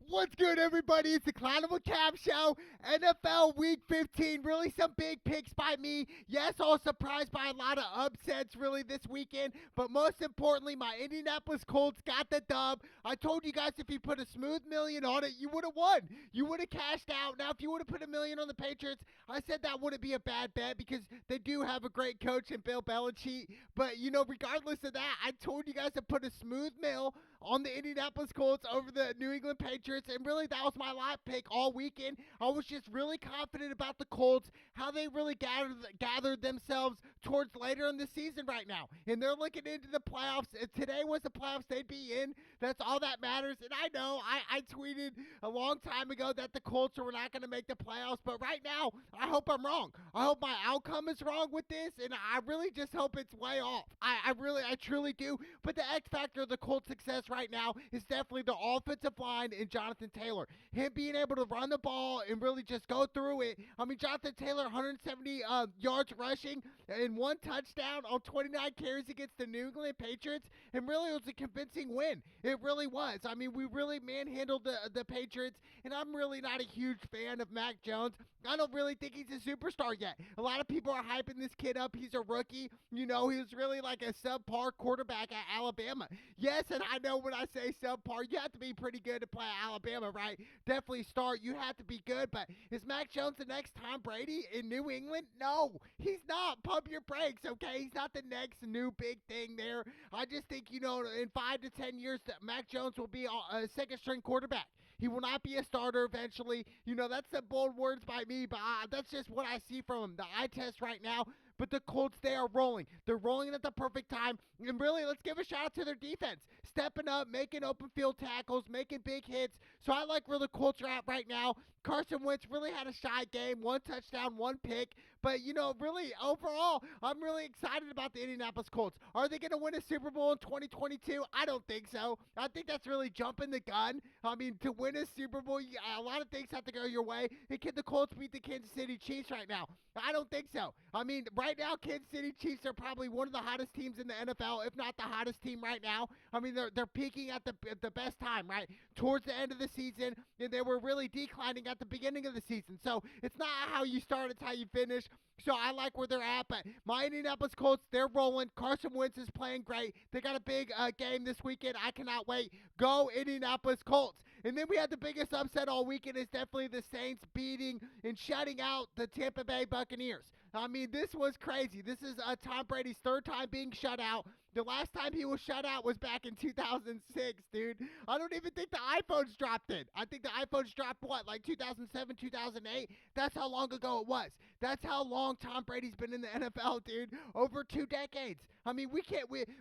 What's good, everybody? It's the Clown of a Cab Show. NFL Week 15. Really some big picks by me. Yes, I was surprised by a lot of upsets really this weekend. But most importantly, my Indianapolis Colts got the dub. I told you guys if you put a smooth million on it, you would have won. You would have cashed out. Now, if you would have put $1 million on the Patriots, I said that wouldn't be a bad bet because they do have a great coach in Bill Belichick. But, regardless of that, I told you guys to put a smooth mill on the Indianapolis Colts over the New England Patriots, and really that was my live pick all weekend. I was just really confident about the Colts, how they really gathered themselves towards later in the season right now, and they're looking into the playoffs. If today was the playoffs they'd be in, that's all that matters. And I know I tweeted a long time ago that the Colts were not going to make the playoffs, but right now I hope I'm wrong. I hope my outcome is wrong with this, and I really just hope it's way off. I truly do. But the X factor of the Colts' success right now is definitely the offensive line and Jonathan Taylor. Him being able to run the ball and really just go through it. I mean, Jonathan Taylor, 170 yards rushing and 1 touchdown on 29 carries against the New England Patriots, and really it was a convincing win. It really was. I mean, we really manhandled the Patriots, and I'm really not a huge fan of Mac Jones. I don't really think he's a superstar yet. A lot of people are hyping this kid up. He's a rookie. He was really like a subpar quarterback at Alabama. Yes, and I know when I say subpar, you have to be pretty good to play at Alabama, right? Definitely start. You have to be good, but is Mac Jones the next Tom Brady in New England? No, he's not. Pump your brakes, okay? He's not the next new big thing there. I just think, in 5 to 10 years, that Mac Jones will be a second-string quarterback. He will not be a starter eventually. That's the bold words by me, but that's just what I see from him. The eye test right now. But the Colts, they are rolling. They're rolling at the perfect time. And really, let's give a shout out to their defense. Stepping up, making open field tackles, making big hits. So I like where the Colts are at right now. Carson Wentz really had a shy game. 1 touchdown, 1 pick. But, really, overall, I'm really excited about the Indianapolis Colts. Are they going to win a Super Bowl in 2022? I don't think so. I think that's really jumping the gun. I mean, to win a Super Bowl, a lot of things have to go your way. And can the Colts beat the Kansas City Chiefs right now? I don't think so. I mean, right now, Kansas City Chiefs are probably one of the hottest teams in the NFL, if not the hottest team right now. I mean, they're peaking at the best time, right? Towards the end of the season, and they were really declining at the beginning of the season. So it's not how you start, it's how you finish. So I like where they're at, but my Indianapolis Colts, they're rolling. Carson Wentz is playing great. They got a big game this weekend. I cannot wait. Go Indianapolis Colts. And then we had the biggest upset all weekend is definitely the Saints beating and shutting out the Tampa Bay Buccaneers. I mean, this was crazy. This is Tom Brady's 3rd time being shut out. The last time he was shut out was back in 2006, dude. I don't even think the iPhones dropped it. I think the iPhones dropped, like 2007, 2008? That's how long ago it was. That's how long Tom Brady's been in the NFL, dude. Over 2 decades. I mean,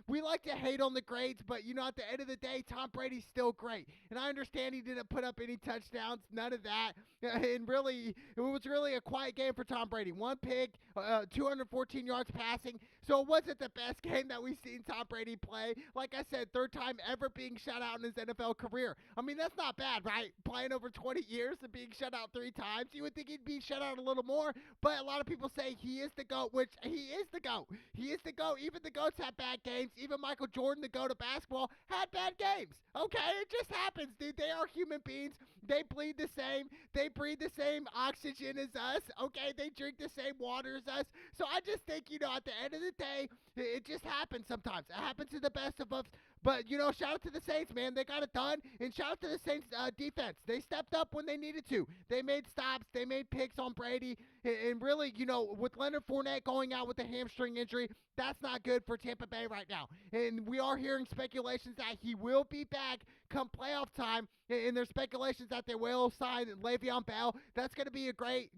we like to hate on the grades, but, at the end of the day, Tom Brady's still great. And I understand he didn't put up any touchdowns, none of that. And really, it was really a quiet game for Tom Brady. 1 pick, 214 yards passing. So it wasn't the best game that we've seen Tom Brady play. Like I said, 3rd time ever being shut out in his NFL career. I mean, that's not bad, right? Playing over 20 years and being shut out 3 times. You would think he'd be shut out a little more, but a lot of people say he is the GOAT, which he is the GOAT. He is the GOAT. Even the GOATs have bad games. Even Michael Jordan, the GOAT of basketball, had bad games. Okay, it just happens, dude. They are human beings. They bleed the same. They breathe the same oxygen as us. Okay, they drink the same water as us. So I just think, at the end of the day, it just happens sometimes. It happens to the best of us. But, shout out to the Saints, man. They got it done. And shout out to the Saints defense. They stepped up when they needed to. They made stops. They made picks on Brady. And really, with Leonard Fournette going out with a hamstring injury, that's not good for Tampa Bay right now. And we are hearing speculations that he will be back come playoff time. And there's speculations that they will sign Le'Veon Bell. That's going to be a great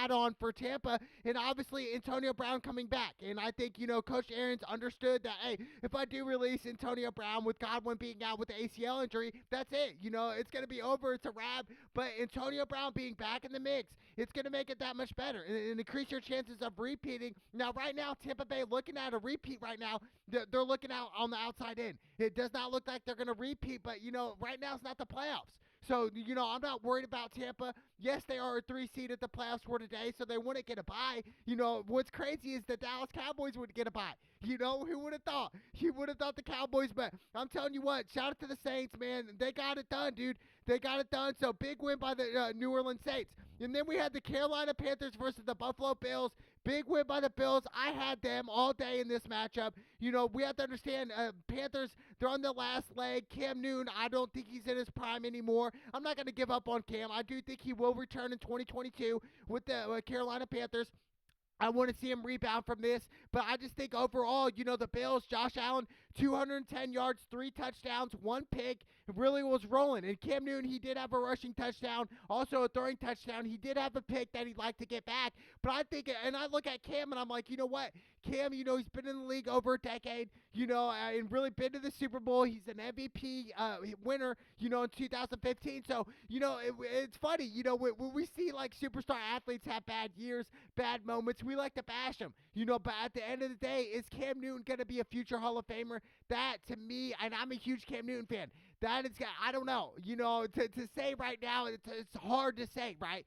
add-on for Tampa. And obviously, Antonio Brown coming back. And I think, Coach Arians understood that, hey, if I do release Antonio Brown with Godwin being out with the ACL injury, that's it. It's going to be over. It's a wrap. But Antonio Brown being back in the mix, it's going to make it that much better and increase your chances of repeating. Now, right now, Tampa Bay looking at a repeat right now. They're looking out on the outside in. It does not look like they're going to repeat, but, right now it's not the playoffs. So, I'm not worried about Tampa. Yes, they are a 3 seed at the playoffs for today, so they wouldn't get a bye. What's crazy is the Dallas Cowboys would get a bye. Who would have thought? You would have thought the Cowboys, but I'm telling you what, shout out to the Saints, man. They got it done, dude. They got it done. So big win by the New Orleans Saints. And then we had the Carolina Panthers versus the Buffalo Bills. Big win by the Bills. I had them all day in this matchup. We have to understand, Panthers, they're on the last leg. Cam Newton, I don't think he's in his prime anymore. I'm not going to give up on Cam. I do think he will return in 2022 with the Carolina Panthers. I want to see him rebound from this, but I just think overall, the Bills, Josh Allen, 210 yards, 3 touchdowns, 1 pick, really was rolling. And Cam Newton, he did have a rushing touchdown, also a throwing touchdown. He did have a pick that he'd like to get back, but I think, and I look at Cam and I'm like, you know what? Cam, he's been in the league over a decade, and really been to the Super Bowl. He's an MVP winner, in 2015. So, it's funny, when we see like superstar athletes have bad years, bad moments, we like to bash them, but at the end of the day, is Cam Newton going to be a future Hall of Famer? That, to me, and I'm a huge Cam Newton fan, that is, I don't know, to say right now, it's hard to say, right?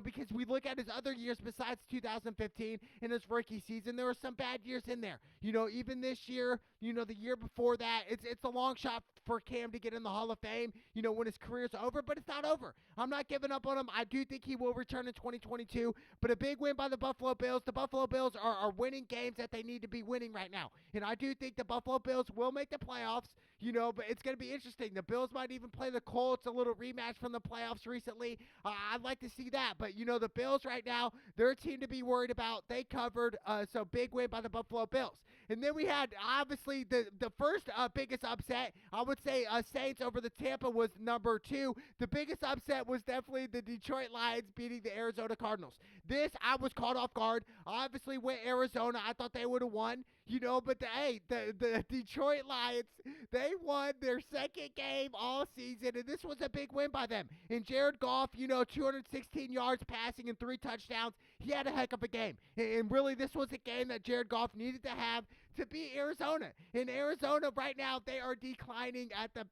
Because we look at his other years besides 2015 in his rookie season, there were some bad years in there. Even this year, the year before that, it's a long shot for Cam to get in the Hall of Fame, when his career's over, but it's not over. I'm not giving up on him. I do think he will return in 2022, but a big win by the Buffalo Bills. The Buffalo Bills are winning games that they need to be winning right now, and I do think the Buffalo Bills will make the playoffs, but it's going to be interesting. The Bills might even play the Colts, a little rematch from the playoffs recently. I'd like to see that, but the Bills right now, they're a team to be worried about. They covered, so big win by the Buffalo Bills. And then we had, obviously, the first biggest upset, I would say Saints over the Tampa was number 2. The biggest upset was definitely the Detroit Lions beating the Arizona Cardinals. This, I was caught off guard. I obviously went Arizona. I thought they would have won, but the Detroit Lions, they won their second game all season, and this was a big win by them. And Jared Goff, 216 yards passing and 3 touchdowns. He had a heck of a game. And really, this was a game that Jared Goff needed to have to beat Arizona. In Arizona right now, they are declining at the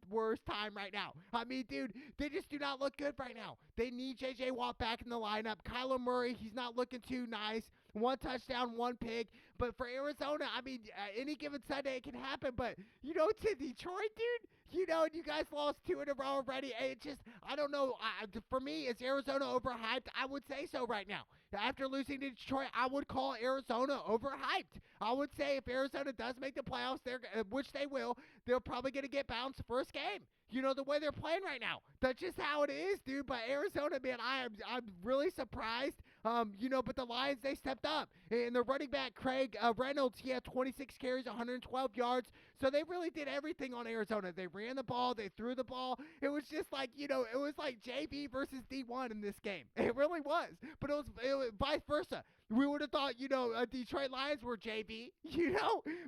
worst time right now. I mean, dude, they just do not look good right now. They need J.J. Watt back in the lineup. Kyler Murray, he's not looking too nice. 1 touchdown, 1 pick. But for Arizona, I mean, any given Sunday it can happen. But, to Detroit, dude, and you guys lost 2 in a row already. It just, I don't know. For me, is Arizona overhyped? I would say so right now. After losing to Detroit, I would call Arizona overhyped. I would say if Arizona does make the playoffs, which they will, they're probably going to get bounced first game. The way they're playing right now. That's just how it is, dude. But Arizona, man, I'm really surprised. But the Lions, they stepped up. And the running back, Craig Reynolds, he had 26 carries, 112 yards. So they really did everything on Arizona. They ran the ball. They threw the ball. It was just like, it was like JV versus D1 in this game. It really was. But it was vice versa. We would have thought, Detroit Lions were JV,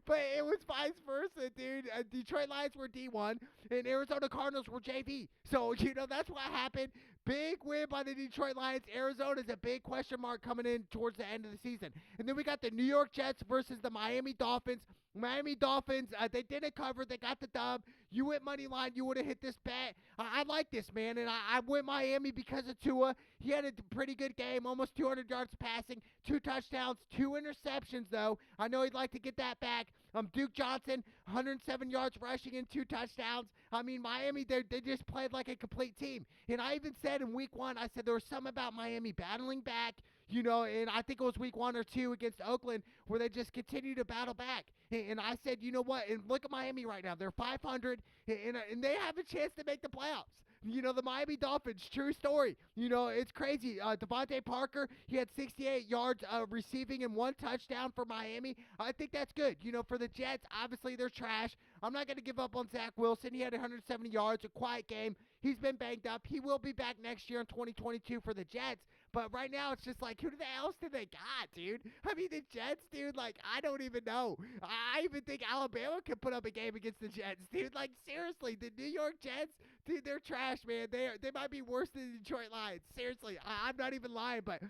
but it was vice versa, dude. Detroit Lions were D1, and Arizona Cardinals were JV. So, that's what happened. Big win by the Detroit Lions. Arizona's a big question mark coming in towards the end of the season. And then we got the New York Jets versus the Miami Dolphins. Miami Dolphins, they didn't cover. They got the dub. You went money line. You would have hit this bet. I like this, man. And I went Miami because of Tua. He had a pretty good game, almost 200 yards passing, 2 touchdowns, 2 interceptions, though. I know he'd like to get that back. Duke Johnson, 107 yards rushing and 2 touchdowns. I mean, Miami, they just played like a complete team. And I even said in week 1, I said there was something about Miami battling back, and I think it was week 1 or 2 against Oakland where they just continue to battle back. And I said, you know what? And look at Miami right now. They're 500, and they have a chance to make the playoffs. The Miami Dolphins, true story. It's crazy. Devonta Parker, he had 68 yards receiving and 1 touchdown for Miami. I think that's good. For the Jets, obviously they're trash. I'm not going to give up on Zach Wilson. He had 170 yards, a quiet game. He's been banged up. He will be back next year in 2022 for the Jets. But right now, it's just like, who the else did they got, dude? I mean, the Jets, dude, like, I don't even know. I even think Alabama could put up a game against the Jets, dude. Like, seriously, the New York Jets, dude, they're trash, man. They might be worse than the Detroit Lions. Seriously, I'm not even lying. But,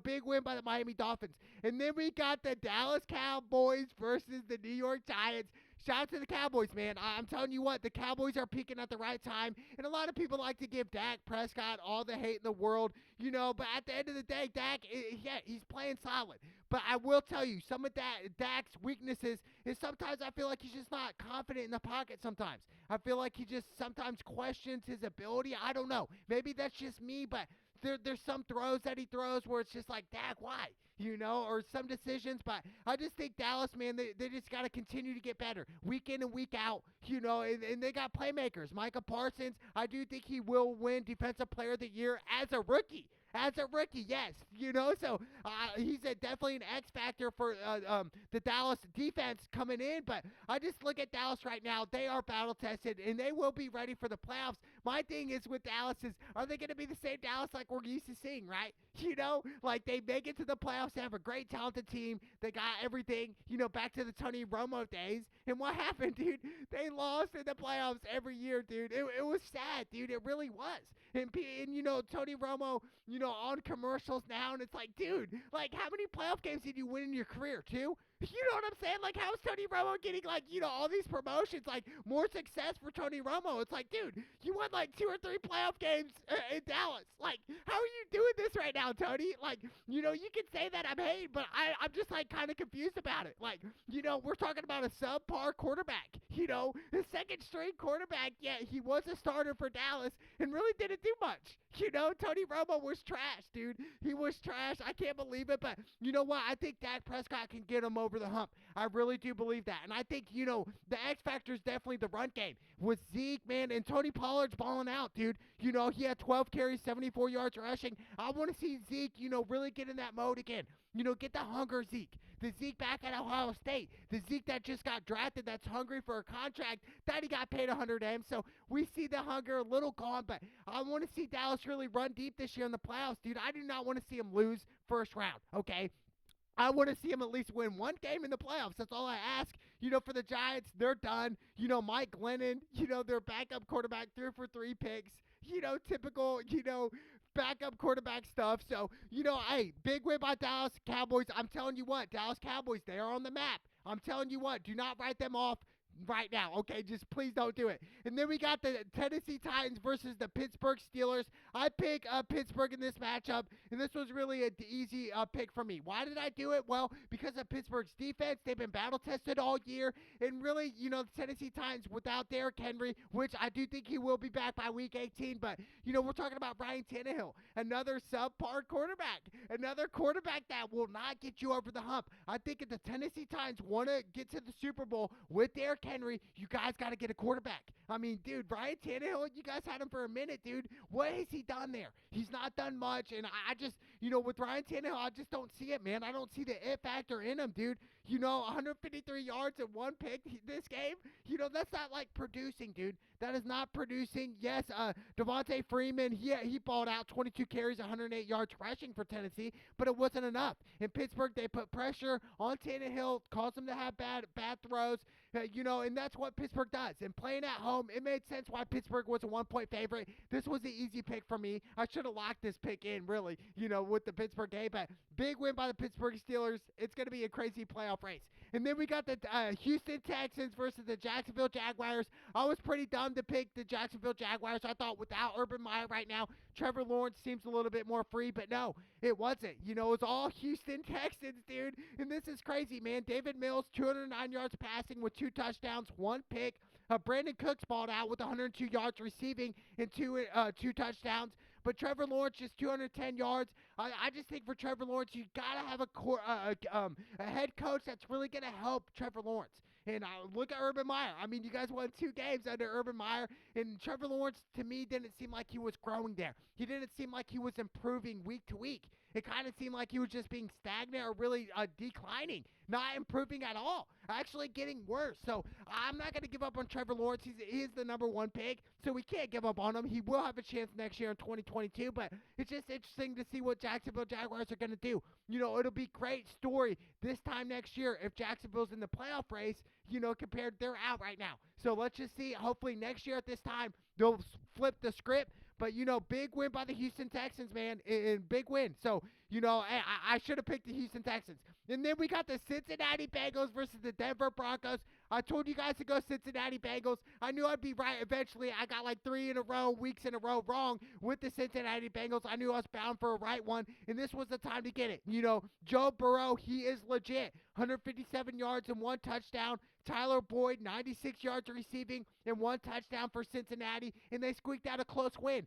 big win by the Miami Dolphins. And then we got the Dallas Cowboys versus the New York Giants. shout out to the Cowboys, man. I'm telling you what, the Cowboys are peaking at the right time, and a lot of people like to give Dak Prescott all the hate in the world, but at the end of the day, Dak, he's playing solid. But I will tell you, some of Dak's weaknesses is sometimes I feel like he's just not confident in the pocket sometimes. I feel like he just sometimes questions his ability. I don't know. Maybe that's just me, but there's some throws that he throws where it's just like, Dak, why? Or some decisions. But I just think Dallas, man, they just got to continue to get better week in and week out, and they got playmakers. Micah Parsons, I do think he will win Defensive Player of the Year as a rookie. Yes, so he's definitely an X factor for the Dallas defense coming in. But I just look at Dallas right now; they are battle tested, and they will be ready for the playoffs. My thing is with Dallas is, are they going to be the same Dallas like we're used to seeing, right? Like they make it to the playoffs, they have a great talented team, they got everything, back to the Tony Romo days. And what happened, dude? They lost in the playoffs every year, dude. It was sad, dude. It really was. And Tony Romo, on commercials now, and it's like, dude, like, how many playoff games did you win in your career? 2? You know what I'm saying? Like, how's Tony Romo getting, like, all these promotions, like, more success for Tony Romo? It's like, dude, you won, like, 2 or 3 playoff games in Dallas. Like, how are you doing this right now, Tony? Like, you can say that I'm hating, but I'm just, like, kind of confused about it. Like, we're talking about a subpar quarterback, the second string quarterback. Yeah, he was a starter for Dallas and really didn't do much. Tony Romo was trash, dude. He was trash. I can't believe it, but you know what? I think Dak Prescott can get him over the hump. I really do believe that. And I think, the X factor is definitely the run game. With Zeke, man, and Tony Pollard's balling out, dude. He had 12 carries, 74 yards rushing. I want to see Zeke, really get in that mode again. Get the hunger Zeke. The Zeke back at Ohio State. The Zeke that just got drafted that's hungry for a contract that he got paid $100M. So we see the hunger a little gone, but I want to see Dallas really run deep this year in the playoffs, dude. I do not want to see him lose first round, okay? I want to see him at least win one game in the playoffs. That's all I ask. For the Giants, they're done. Mike Glennon, their backup quarterback, 3 for 3 picks. Typical, backup quarterback stuff. So, hey, big win by Dallas Cowboys. I'm telling you what, Dallas Cowboys, they are on the map. I'm telling you what, do not write them off right now, okay? Just please don't do it. And then we got the Tennessee Titans versus the Pittsburgh Steelers. I pick Pittsburgh in this matchup, and this was really an easy pick for me. Why did I do it? Well, because of Pittsburgh's defense. They've been battle-tested all year, and really, the Tennessee Titans without Derrick Henry, which I do think he will be back by Week 18, but, we're talking about Ryan Tannehill, another subpar quarterback, another quarterback that will not get you over the hump. I think if the Tennessee Titans want to get to the Super Bowl with Derrick Henry, you guys got to get a quarterback. I mean, dude, Ryan Tannehill, you guys had him for a minute, dude. What has he done there? He's not done much, and I just, with Ryan Tannehill, I just don't see it, man. I don't see the it factor in him, dude. 153 yards and 1 pick this game, that's not like producing, dude. That is not producing. Yes, Devonta Freeman, he balled out 22 carries, 108 yards rushing for Tennessee, but it wasn't enough. In Pittsburgh, they put pressure on Tannehill, caused him to have bad throws, and that's what Pittsburgh does. And playing at home, it made sense why Pittsburgh was a 1-point favorite. This was the easy pick for me. I should have locked this pick in, really, with the Pittsburgh game, but big win by the Pittsburgh Steelers. It's going to be a crazy playoff race. And then we got the Houston Texans versus the Jacksonville Jaguars. I was pretty dumb to pick the Jacksonville Jaguars. I thought without Urban Meyer right now, Trevor Lawrence seems a little bit more free, but no, it wasn't. It was all Houston Texans, dude. And this is crazy, man. David Mills, 209 yards passing with 2 touchdowns, 1 pick. Brandon Cooks balled out with 102 yards receiving and 2 touchdowns. But Trevor Lawrence just 210 yards. I just think for Trevor Lawrence, you got to have a head coach that's really going to help Trevor Lawrence. And look at Urban Meyer. I mean, you guys won 2 games under Urban Meyer, and Trevor Lawrence, to me, didn't seem like he was growing there. He didn't seem like he was improving week to week. It kind of seemed like he was just being stagnant or really declining, not improving at all, actually getting worse. So I'm not going to give up on Trevor Lawrence. He is the number 1 pick, so we can't give up on him. He will have a chance next year in 2022, but it's just interesting to see what Jacksonville Jaguars are going to do. It'll be a great story this time next year if Jacksonville's in the playoff race, compared they're out right now. So let's just see. Hopefully next year at this time, they'll flip the script. But, big win by the Houston Texans, man, and big win. So, I should have picked the Houston Texans. And then we got the Cincinnati Bagels versus the Denver Broncos. I told you guys to go Cincinnati Bengals. I knew I'd be right eventually. I got like 3 weeks in a row wrong with the Cincinnati Bengals. I knew I was bound for a right one, and this was the time to get it. Joe Burrow, he is legit. 157 yards and 1 touchdown. Tyler Boyd, 96 yards receiving and 1 touchdown for Cincinnati, and they squeaked out a close win.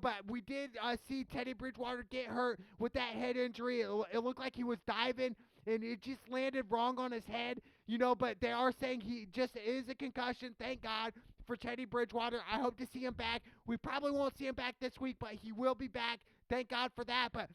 But we did see Teddy Bridgewater get hurt with that head injury. It looked like he was diving, and it just landed wrong on his head, but they are saying he just is a concussion. Thank God for Teddy Bridgewater. I hope to see him back. We probably won't see him back this week, but he will be back. Thank God for that. But,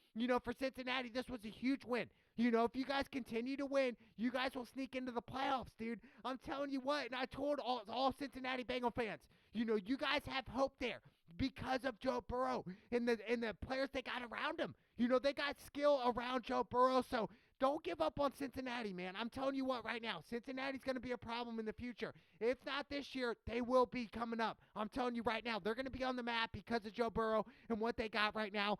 for Cincinnati, this was a huge win. If you guys continue to win, you guys will sneak into the playoffs, dude. I'm telling you what, and I told all Cincinnati Bengal fans, you guys have hope there because of Joe Burrow and the players they got around him. They got skill around Joe Burrow, so don't give up on Cincinnati, man. I'm telling you what right now, Cincinnati's going to be a problem in the future. If not this year, they will be coming up. I'm telling you right now, they're going to be on the map because of Joe Burrow and what they got right now.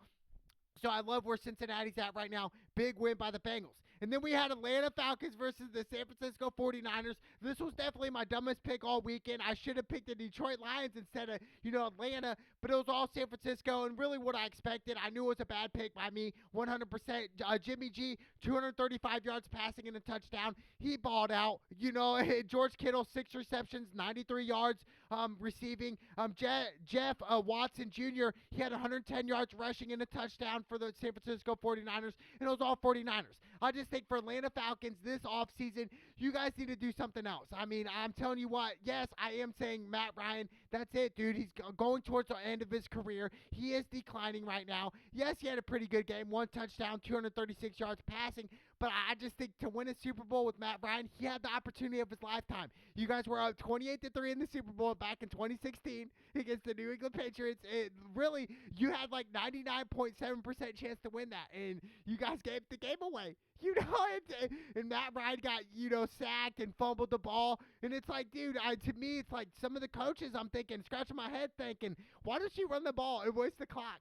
So I love where Cincinnati's at right now. Big win by the Bengals. And then we had Atlanta Falcons versus the San Francisco 49ers. This was definitely my dumbest pick all weekend. I should have picked the Detroit Lions instead of, Atlanta, but it was all San Francisco, and really what I expected. I knew it was a bad pick by me, 100%. Jimmy G, 235 yards passing and a touchdown. He balled out. George Kittle, 6 receptions, 93 yards receiving. Jeff Watson Jr., he had 110 yards rushing and a touchdown for the San Francisco 49ers, and it was all 49ers. I just think for Atlanta Falcons this offseason, you guys need to do something else. I mean, I'm telling you what, yes, I am saying Matt Ryan, that's it, dude. He's going towards the end of his career. He is declining right now. Yes, he had a pretty good game, 1 touchdown, 236 yards passing, but I just think to win a Super Bowl with Matt Ryan, he had the opportunity of his lifetime. You guys were up 28-3 in the Super Bowl back in 2016 against the New England Patriots. Really, you had like 99.7% chance to win that, and you guys gave the game away. And Matt Ryan got, sacked and fumbled the ball. And it's like, dude, to me, it's like some of the coaches, I'm thinking, scratching my head thinking, why don't you run the ball and waste the clock?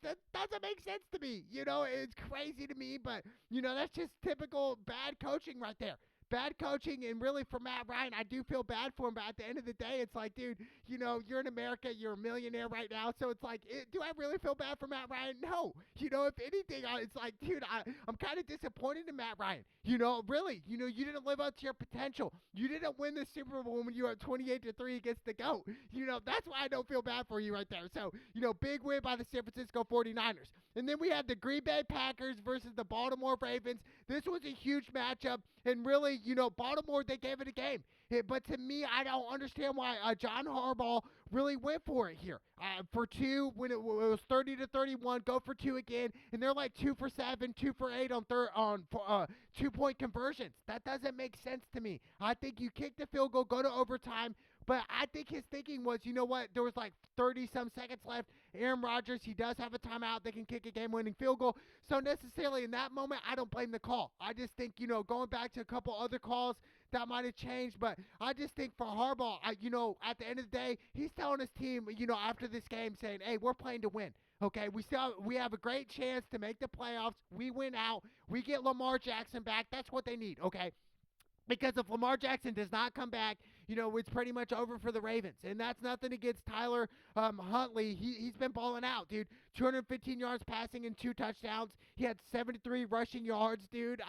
That doesn't make sense to me. It's crazy to me, but, that's just typical bad coaching right there. Bad coaching, and really for Matt Ryan, I do feel bad for him, but at the end of the day, it's like, dude, you're in America, you're a millionaire right now, so it's like, do I really feel bad for Matt Ryan? No. If anything, it's like, dude, I'm kind of disappointed in Matt Ryan. Really, you didn't live up to your potential. You didn't win the Super Bowl when you were 28-3 against the GOAT. That's why I don't feel bad for you right there. So, big win by the San Francisco 49ers. And then we had the Green Bay Packers versus the Baltimore Ravens. This was a huge matchup, and really, Baltimore, they gave it a game. But to me, I don't understand why John Harbaugh really went for it here. For 2, when it was 30-31, go for 2 again, and they're like 2 for 7, 2 for 8 on 2-point conversions. That doesn't make sense to me. I think you kick the field goal, go to overtime, but I think his thinking was, you know what, there was like 30-some seconds left. Aaron Rodgers, he does have a timeout. They can kick a game-winning field goal. So necessarily in that moment, I don't blame the call. I just think, going back to a couple other calls, that might have changed. But I just think for Harbaugh, at the end of the day, he's telling his team, after this game saying, hey, we're playing to win. Okay, we have a great chance to make the playoffs. We win out. We get Lamar Jackson back. That's what they need, okay? Because if Lamar Jackson does not come back, it's pretty much over for the Ravens. And that's nothing against Tyler Huntley. He's been balling out, dude. 215 yards passing and 2 touchdowns. He had 73 rushing yards, dude.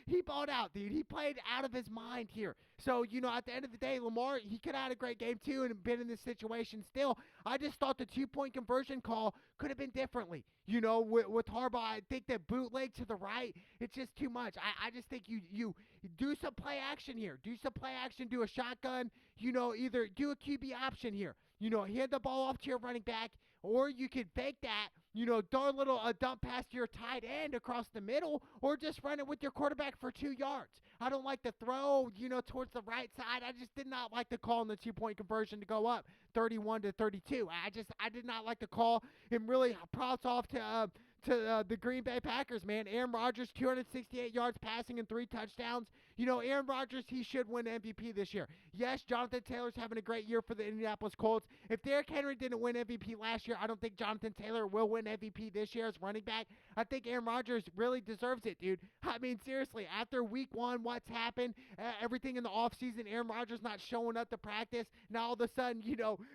He balled out, dude. He played out of his mind here. So, at the end of the day, Lamar, he could have had a great game too and been in this situation still. I just thought the 2-point conversion call could have been differently. With Harbaugh, I think that bootleg to the right, it's just too much. I just think you do some play action here. Do some play action, do a shotgun, either do a QB option here. Hand the ball off to your running back, or you could fake that, throw a little dump pass to your tight end across the middle, or just run it with your quarterback for 2 yards. I don't like the throw, towards the right side. I just did not like the call on the 2-point conversion to go up 31-32. I did not like the call, and really props off to to the Green Bay Packers, man. Aaron Rodgers, 268 yards passing and 3 touchdowns. Aaron Rodgers, he should win MVP this year. Yes, Jonathan Taylor's having a great year for the Indianapolis Colts. If Derrick Henry didn't win MVP last year, I don't think Jonathan Taylor will win MVP this year as running back. I think Aaron Rodgers really deserves it, dude. I mean, seriously, after week 1, what's happened, everything in the offseason, Aaron Rodgers not showing up to practice. Now, all of a sudden,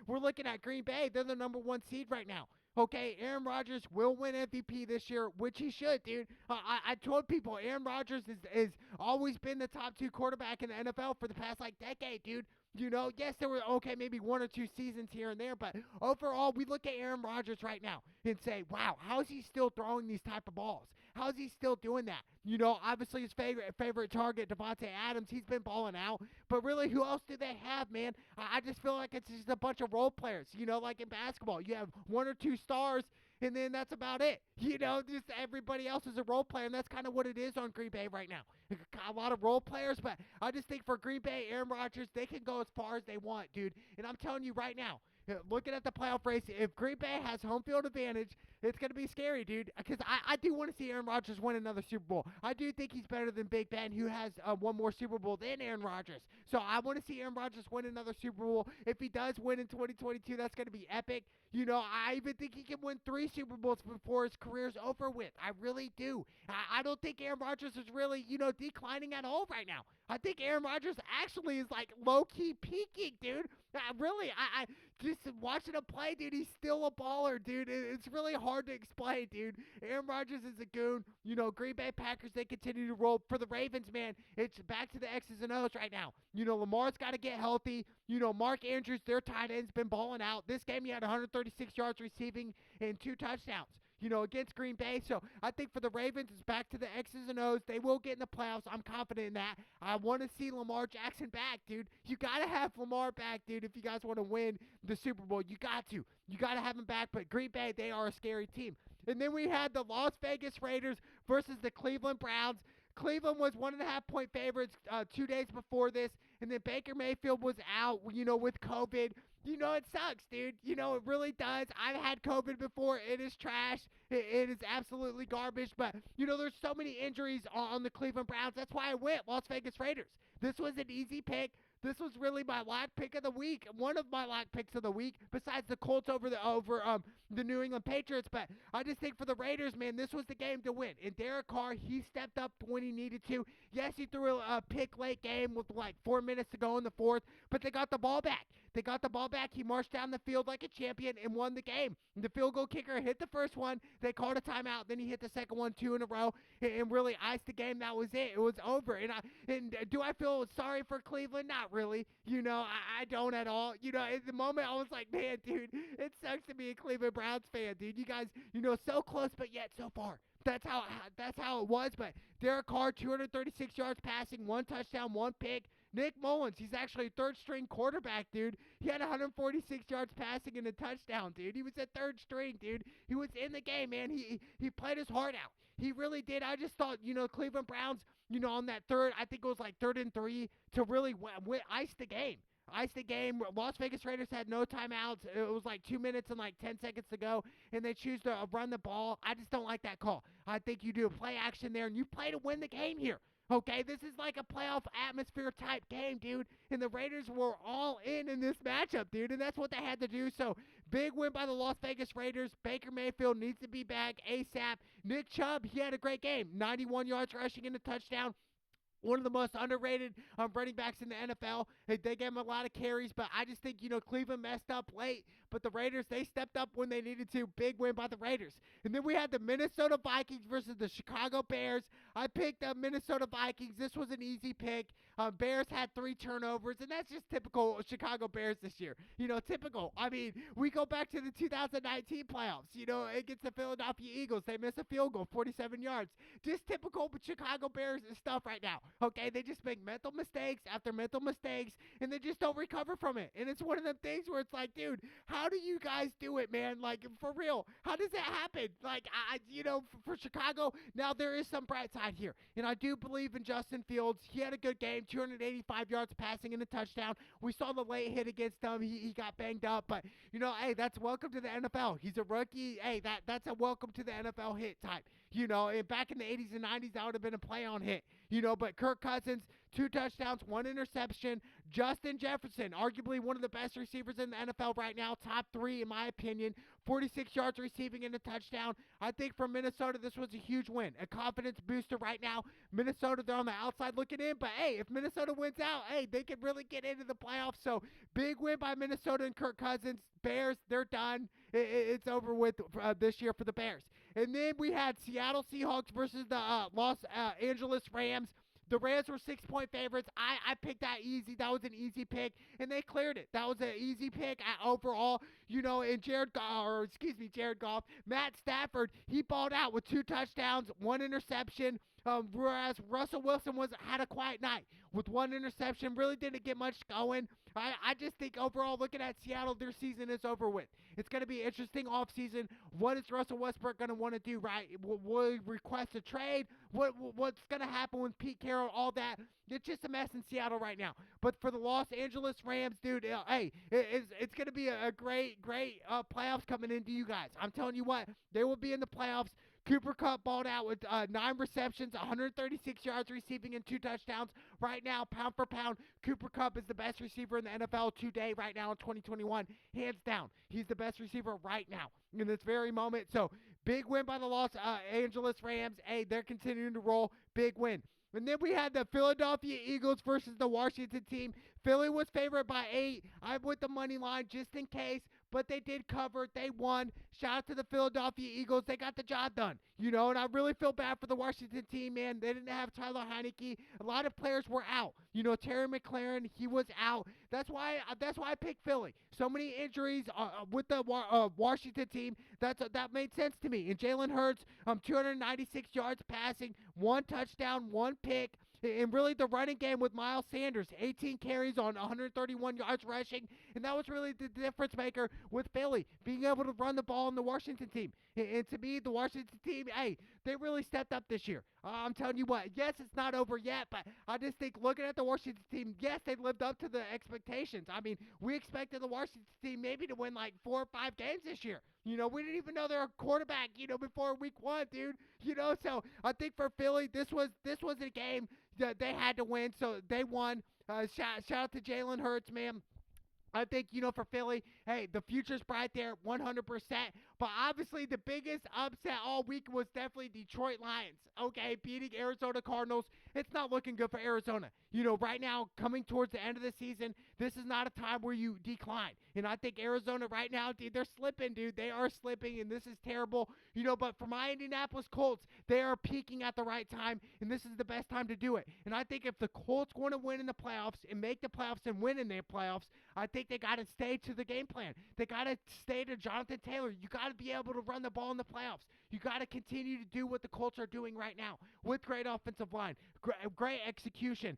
we're looking at Green Bay. They're the number 1 seed right now. Okay, Aaron Rodgers will win MVP this year, which he should, dude. I told people Aaron Rodgers is always been the top 2 quarterback in the NFL for the past, decade, dude. Yes, there were, maybe 1 or 2 seasons here and there, but overall, we look at Aaron Rodgers right now and say, wow, how is he still throwing these type of balls? How is he still doing that? Obviously his favorite target, Devonta Adams, he's been balling out, but really, who else do they have, man? I just feel like it's just a bunch of role players, like in basketball. You have 1 or 2 stars, and then that's about it. Just everybody else is a role player, and that's kind of what it is on Green Bay right now. A lot of role players, but I just think for Green Bay, Aaron Rodgers, they can go as far as they want, dude. And I'm telling you right now, looking at the playoff race, if Green Bay has home field advantage, it's going to be scary, dude, because I do want to see Aaron Rodgers win another Super Bowl. I do think he's better than Big Ben, who has 1 more Super Bowl than Aaron Rodgers. So I want to see Aaron Rodgers win another Super Bowl. If he does win in 2022, that's going to be epic. I even think he can win 3 Super Bowls before his career's over with. I really do. I don't think Aaron Rodgers is really, declining at all right now. I think Aaron Rodgers actually is, low-key peaking, dude. I just watching him play, dude, he's still a baller, dude. It's really hard to explain, dude. Aaron Rodgers is a goon. Green Bay Packers, they continue to roll. For the Ravens, man, it's back to the X's and O's right now. Lamar's got to get healthy. Mark Andrews, their tight end's been balling out. This game, he had 136 yards receiving and 2 touchdowns. Against Green Bay. So I think for the Ravens, it's back to the X's and O's. They will get in the playoffs. I'm confident in that. I want to see Lamar Jackson back, dude. You got to have Lamar back, dude, if you guys want to win the Super Bowl. You got to. You got to have him back. But Green Bay, they are a scary team. And then we had the Las Vegas Raiders versus the Cleveland Browns. Cleveland was 1.5-point favorites 2 days before this, and then Baker Mayfield was out, with COVID. It sucks, dude. It really does. I've had COVID before. It is trash. It is absolutely garbage. But, there's so many injuries on the Cleveland Browns. That's why I went Las Vegas Raiders. This was an easy pick. This was really my lock pick of the week. One of my lock picks of the week, besides the Colts over the New England Patriots. But I just think for the Raiders, man, this was the game to win. And Derek Carr, he stepped up when he needed to. Yes, he threw a pick late game with 4 minutes to go in the 4th, but they got the ball back. He marched down the field like a champion and won the game. The field goal kicker hit the first one. They called a timeout. Then he hit the second one 2 in a row and really iced the game. That was it. It was over. And do I feel sorry for Cleveland? Not really. I don't at all. At the moment, I was like, man, dude, it sucks to be a Cleveland Browns fan, dude. You guys, so close, but yet so far. That's how it was. But Derek Carr, 236 yards passing, 1 touchdown, 1 pick. Nick Mullins, he's actually a 3rd-string quarterback, dude. He had 146 yards passing and a touchdown, dude. He was a 3rd string, dude. He was in the game, man. He played his heart out. He really did. I just thought, Cleveland Browns, on that 3rd, I think it was 3rd and 3, to really ice the game. Las Vegas Raiders had no timeouts. It was 2 minutes and 10 seconds to go, and they choose to run the ball. I just don't like that call. I think you do a play action there, and you play to win the game here. Okay, this is like a playoff atmosphere type game, dude. And the Raiders were all in this matchup, dude. And that's what they had to do. So, big win by the Las Vegas Raiders. Baker Mayfield needs to be back ASAP. Nick Chubb, he had a great game. 91 yards rushing and a touchdown. One of the most underrated running backs in the NFL. They gave him a lot of carries, but I just think, Cleveland messed up late. But the Raiders, they stepped up when they needed to. Big win by the Raiders. And then we had the Minnesota Vikings versus the Chicago Bears. I picked the Minnesota Vikings. This was an easy pick. Bears had 3 turnovers, and that's just typical Chicago Bears this year. Typical. I mean, we go back to the 2019 playoffs. Against the Philadelphia Eagles. They miss a field goal, 47 yards. Just typical Chicago Bears stuff right now. Okay, they just make mental mistakes after mental mistakes, and they just don't recover from it. And it's one of them things where it's like, dude, how do you guys do it, man? For real, how does that happen? For Chicago, now there is some bright side here. And I do believe in Justin Fields. He had a good game, 285 yards passing and a touchdown. We saw the late hit against him. He got banged up, but, hey, that's welcome to the NFL. He's a rookie. Hey, that's a welcome to the NFL hit type. And back in the 80s and 90s, that would have been a play-on hit. But Kirk Cousins, 2 touchdowns, 1 interception. Justin Jefferson, arguably one of the best receivers in the NFL right now, top 3 in my opinion, 46 yards receiving and a touchdown. I think for Minnesota, this was a huge win, a confidence booster right now. Minnesota, they're on the outside looking in, but hey, if Minnesota wins out, hey, they could really get into the playoffs. So big win by Minnesota and Kirk Cousins. Bears, they're done. It's over with this year for the Bears. And then we had Seattle Seahawks versus the Los Angeles Rams. The Rams were 6-point favorites. I picked that easy. That was an easy pick, and they cleared it. That was an easy pick overall. And Jared Goff, Matt Stafford, he balled out with 2 touchdowns, 1 interception. Whereas Russell Wilson had a quiet night with 1 interception, really didn't get much going. I just think overall, looking at Seattle, their season is over with. It's going to be an interesting offseason. What is Russell Westbrook going to want to do, right? Will he request a trade? What's going to happen with Pete Carroll, all that? It's just a mess in Seattle right now. But for the Los Angeles Rams, dude, hey, it's going to be a great playoffs coming into you guys. I'm telling you what, they will be in the playoffs. Cooper Kupp balled out with 9 receptions, 136 yards receiving, and 2 touchdowns. Right now, pound for pound, Cooper Kupp is the best receiver in the NFL today, right now in 2021. Hands down, he's the best receiver right now in this very moment. So, big win by the Los Angeles Rams. Hey, they're continuing to roll. Big win. And then we had the Philadelphia Eagles versus the Washington team. Philly was favored by 8. I'm with the money line just in case, but they did cover. They won. Shout out to the Philadelphia Eagles. They got the job done, and I really feel bad for the Washington team, man. They didn't have Tyler Heineke. A lot of players were out. Terry McLaurin, he was out. That's why I picked Philly. So many injuries with the Washington team. That made sense to me. And Jalen Hurts, 296 yards passing, 1 touchdown, 1 pick. And really the running game with Miles Sanders, 18 carries on 131 yards rushing. And that was really the difference maker with Philly, being able to run the ball in the Washington team. And to me, the Washington team, hey, they really stepped up this year. I'm telling you what, yes, it's not over yet, but I just think looking at the Washington team, yes, they lived up to the expectations. I mean, we expected the Washington team maybe to win like 4 or 5 games this year. We didn't even know they're a quarterback, before week 1, dude. So I think for Philly, this was a game that they had to win, so they won. Shout out to Jalen Hurts, man. I think, for Philly, hey, the future's bright there, 100%. But obviously the biggest upset all week was definitely Detroit Lions, okay, beating Arizona Cardinals. It's not looking good for Arizona. Right now, coming towards the end of the season, this is not a time where you decline. And I think Arizona right now, dude, they're slipping, dude. They are slipping, and this is terrible. But for my Indianapolis Colts, they are peaking at the right time, and this is the best time to do it. And I think if the Colts want to win in the playoffs and make the playoffs and win in their playoffs, I think they got to stay to the game plan. They got to stay to Jonathan Taylor. You got to be able to run the ball in the playoffs. You got to continue to do what the Colts are doing right now with great offensive line, great execution.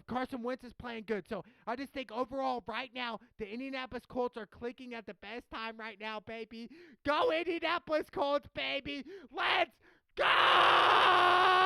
Carson Wentz is playing good. So I just think overall right now, the Indianapolis Colts are clicking at the best time right now, baby. Go Indianapolis Colts, baby. Let's go!